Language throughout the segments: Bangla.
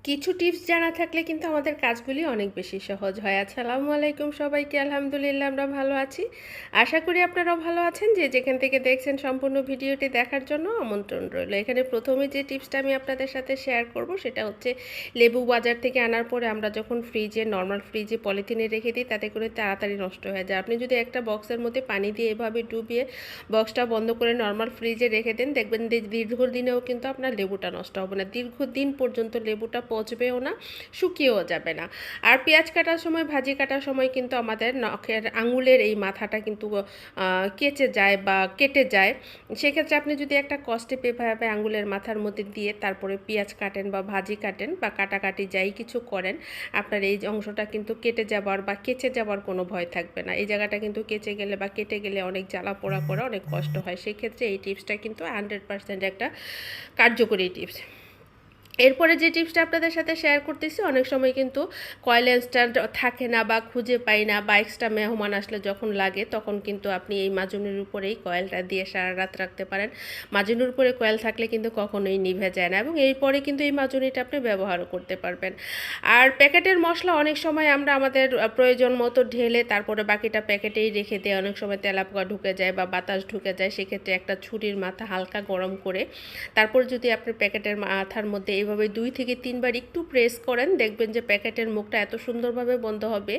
কিছু টিপস জানা থাকলে কিন্তু আমাদের কাজগুলি অনেক বেশি সহজ হয়। আসসালামু আলাইকুম সবাইকে। আলহামদুলিল্লাহ আমরা ভালো আছি। আশা করি আপনারাও ভালো আছেন। যে যেখান থেকে দেখছেন সম্পূর্ণ ভিডিওটি দেখার জন্য আমন্ত্রণ রইল। এখানে প্রথমে যে টিপসটা আমি আপনাদের সাথে শেয়ার করব সেটা হচ্ছে লেবু বাজার থেকে আনার পরে আমরা যখন নরমাল ফ্রিজে পলিথিনে রেখে দিই তাতে করে তাড়াতাড়ি নষ্ট হয়ে যায়। আপনি যদি একটা বক্সের মধ্যে পানি দিয়ে এভাবে ডুবিয়ে বক্সটা বন্ধ করে নরমাল ফ্রিজে রেখে দেন, দেখবেন যে দীর্ঘদিনেও কিন্তু আপনার লেবুটা নষ্ট হবে না। দীর্ঘদিন পর্যন্ত লেবুটা পচবেও না, শুকিয়েও যাবে না। আর পেঁয়াজ কাটার সময়, ভাজি কাটার সময় কিন্তু আমাদের নখের আঙুলের এই মাথাটা কিন্তু কেচে যায় বা কেটে যায়। সেক্ষেত্রে আপনি যদি একটা কস্টেপ এভাবে আঙুলের মাথার মধ্যে দিয়ে তারপরে পেঁয়াজ কাটেন বা ভাজি কাটেন বা কাটাকাটি যাই কিছু করেন, আপনার এই অংশটা কিন্তু কেটে যাবার বা কেচে যাবার কোনো ভয় থাকবে না। এই জায়গাটা কিন্তু কেচে গেলে বা কেটে গেলে অনেক জ্বালা পোড়া করে অনেক কষ্ট হয়। সেক্ষেত্রে এই টিপসটা কিন্তু 100% একটা কার্যকরী টিপস। এরপরে যে টিপসটা আপনাদের সাথে শেয়ার করতেছি, অনেক সময় কিন্তু কয়েল স্ট্যান্ড থাকে না বা খুঁজে পাই না, বা এক্সট্রা মেহমান আসলে যখন লাগে তখন কিন্তু আপনি এই মাজুনির উপরেই কয়েলটা দিয়ে সারা রাত রাখতে পারেন। মাজুনির উপরে কয়েল থাকলে কিন্তু কখনোই নিভে যায় না, এবং এরপরে কিন্তু এই মাজুনিটা আপনি ব্যবহারও করতে পারবেন। আর প্যাকেটের মশলা অনেক সময় আমরা আমাদের প্রয়োজন মতো ঢেলে তারপরে বাকিটা প্যাকেটেই রেখে দিই। অনেক সময় তেলাপোকা ঢুকে যায় বা বাতাস ঢুকে যায়। সেক্ষেত্রে একটা ছুরির মাথা হালকা গরম করে তারপর যদি আপনি প্যাকেটের মাথার মধ্যে এভাবে 2 থেকে 3 বার একটু প্রেস করেন, দেখবেন যে প্যাকেটের মুখটা এত সুন্দরভাবে বন্ধ হবে।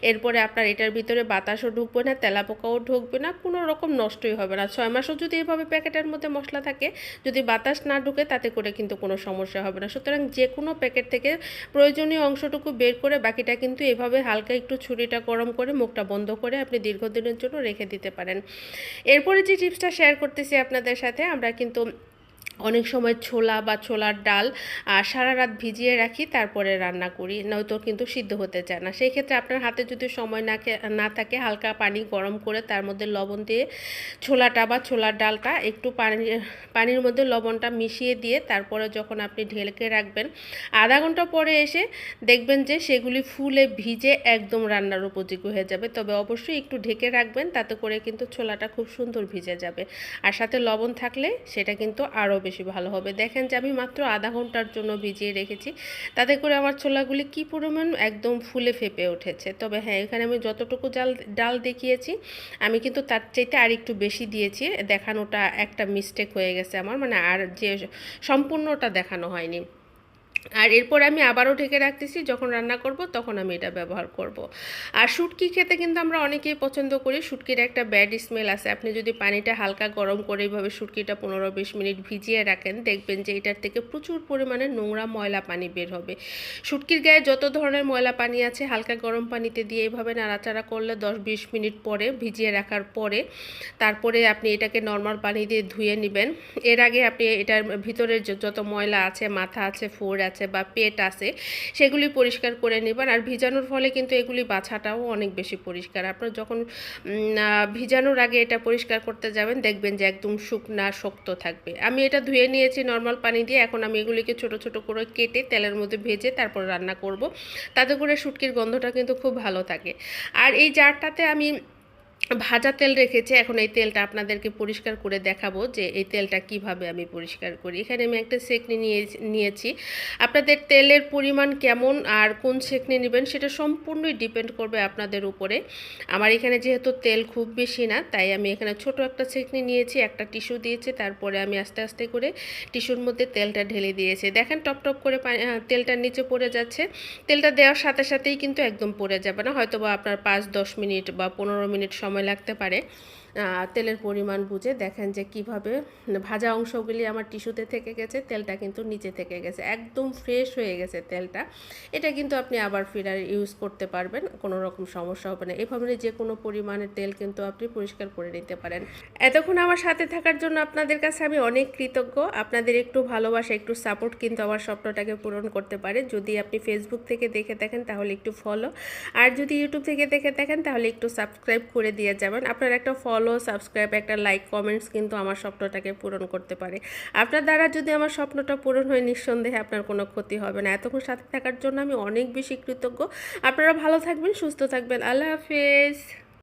এরপরে আপনার এটার ভিতরে বাতাসও ঢুকবে না, তেলাপোকাও ঢুকবে না, কোনো রকম নষ্টই হবে না। 6 মাসও যদি এভাবে প্যাকেটের মধ্যে মশলা থাকে, যদি বাতাস না ঢুকে তাতে করে কিন্তু কোনো সমস্যা হবে না। সুতরাং যে কোনো প্যাকেট থেকে প্রয়োজনীয় অংশটুকু বের করে বাকিটা কিন্তু এভাবে হালকা একটু ছুরিটা গরম করে মুখটা বন্ধ করে আপনি দীর্ঘদিনের জন্য রেখে দিতে পারেন। এরপরে যে টিপসটা শেয়ার করতেছি আপনাদের সাথে, আমরা কিন্তু অনেক সময় ছোলা বা ছোলার ডাল সারা রাত ভিজিয়ে রাখি, তারপরে রান্না করি, নয়তো কিন্তু সিদ্ধ হতে চায় না। সেই ক্ষেত্রে আপনার হাতে যদি সময় না থাকে, হালকা পানি গরম করে তার মধ্যে লবণ দিয়ে ছোলাটা বা ছোলার ডালটা একটু পানির মধ্যে লবণটা মিশিয়ে দিয়ে তারপরে যখন আপনি ঢেকে রাখবেন, আধা ঘন্টা পরে এসে দেখবেন যে সেগুলি ফুলে ভিজে একদম রান্নার উপযোগী হয়ে যাবে। তবে অবশ্যই একটু ঢেকে রাখবেন, তাতে করে কিন্তু ছোলাটা খুব সুন্দর ভিজে যাবে। আর সাথে লবণ থাকলে সেটা কিন্তু আরও বেশি ভালো হবে। দেখেন যে আমি মাত্র আধা ঘন্টার জন্য ভিজিয়ে রেখেছি, তাতে করে আমার ছোলাগুলি কি পরিমাণ একদম ফুলে ফেপে উঠেছে। তবে হ্যাঁ, এখানে আমি যতটুকু ডাল দেখিয়েছি, আমি কিন্তু তার চাইতে আর একটু বেশি দিয়েছি। দেখানোটা একটা মিস্টেক হয়ে গেছে আমার, মানে আর যে সম্পূর্ণটা দেখানো হয়নি। আর এরপর আমি আবারও ঢেকে রাখতেছি, যখন রান্না করব তখন আমি এটা ব্যবহার করব। আর শুটকি খেতে কিন্তু আমরা অনেকেই পছন্দ করি। শুটকির একটা ব্যাড স্মেল আছে। আপনি যদি পানিটা হালকা গরম করে এইভাবে শুটকিটা 15-20 মিনিট ভিজিয়ে রাখেন, দেখবেন যে এটার থেকে প্রচুর পরিমাণে নোংরা ময়লা পানি বের হবে। শুটকির গায়ে যত ধরনের ময়লা পানি আছে হালকা গরম পানিতে দিয়ে এইভাবে নাড়াচাড়া করলে 10-20 মিনিট পরে, ভিজিয়ে রাখার পরে তারপরে আপনি এটাকে নর্মাল পানি দিয়ে ধুয়ে নেবেন। এর আগে আপনি এটার ভিতরে যত ময়লা আছে, মাথা আছে, ফোর আছে বা পেট আছে, সেগুলি পরিষ্কার করে নেবেন। আর ভিজানোর ফলে কিন্তু এগুলি বাছাটাও অনেক বেশি পরিষ্কার। আপনার যখন ভিজানোর আগে এটা পরিষ্কার করতে যাবেন, দেখবেন যে একদম শুকনা শক্ত থাকবে। আমি এটা ধুয়ে নিয়েছি নর্মাল পানি দিয়ে। এখন আমি এগুলিকে ছোট ছোট করে কেটে তেলের মধ্যে ভেজে তারপর রান্না করব। তাতে করে শুটকির গন্ধটা কিন্তু খুব ভালো থাকে। আর এই জারটাতে আমি ভাজা তেল রেখেছি। এখন এই তেলটা আপনাদেরকে পরিষ্কার করে দেখাবো যে এই তেলটা কিভাবে আমি পরিষ্কার করি। এখানে আমি একটা সেকনি নিয়েছি। আপনাদের তেলের পরিমাণ কেমন আর কোন সেকনি নেবেন সেটা সম্পূর্ণই ডিপেন্ড করবে আপনাদের উপরে। আমার এখানে যেহেতু তেল খুব বেশি না, তাই আমি এখানে ছোট একটা সেকনি নিয়েছি, একটা টিস্যু দিয়েছি, তারপরে আমি আস্তে আস্তে করে টিস্যুর মধ্যে তেলটা ঢেলে দিয়েছি। দেখেন টপ টপ করে তেলটা নিচে পড়ে যাচ্ছে। তেলটা দেওয়ার সাথে সাথেই কিন্তু একদম পড়ে যাবে না, হয়তো বা আপনার 5-10 মিনিট বা 15 মিনিট সময় লাগতে পারে। তেলের পরিমাণ বুঝে দেখেন যে কিভাবে ভাজা অংশগুলি আমার টিস্যুতে থেকে গেছে, তেলটা কিন্তু নিচে থেকে গেছে, একদম ফ্রেশ হয়ে গেছে তেলটা। এটা কিন্তু আপনি আবার ফিরার ইউজ করতে পারবেন, কোনো রকম সমস্যা হবে না। এভাবে যে কোনো পরিমাণের তেল কিন্তু আপনি পরিষ্কার করে নিতে পারেন। এতক্ষণ আমার সাথে থাকার জন্য আপনাদের কাছে আমি অনেক কৃতজ্ঞ। আপনাদের একটু ভালোবাসা, একটু সাপোর্ট কিন্তু আমার স্বপ্নটাকে পূরণ করতে পারে। যদি আপনি ফেসবুক থেকে দেখে থাকেন তাহলে একটু ফলো, আর যদি ইউটিউব থেকে দেখে থাকেন তাহলে একটু সাবস্ক্রাইব করে দিয়ে যাবেন। আপনার একটা ফলো, সাবস্ক্রাইব, একটা লাইক, কমেন্টস কিন্তু আমার স্বপ্নটাকে পূরণ করতে পারে। আপনার দ্বারা যদি আমার স্বপ্নটা পূরণ হয়, নিঃসন্দেহে আপনার কোনো ক্ষতি হবে না। এতক্ষণ সাথে থাকার জন্য আমি অনেক বেশি কৃতজ্ঞ। আপনারা ভালো থাকবেন, সুস্থ থাকবেন। আল্লাহ হাফেজ।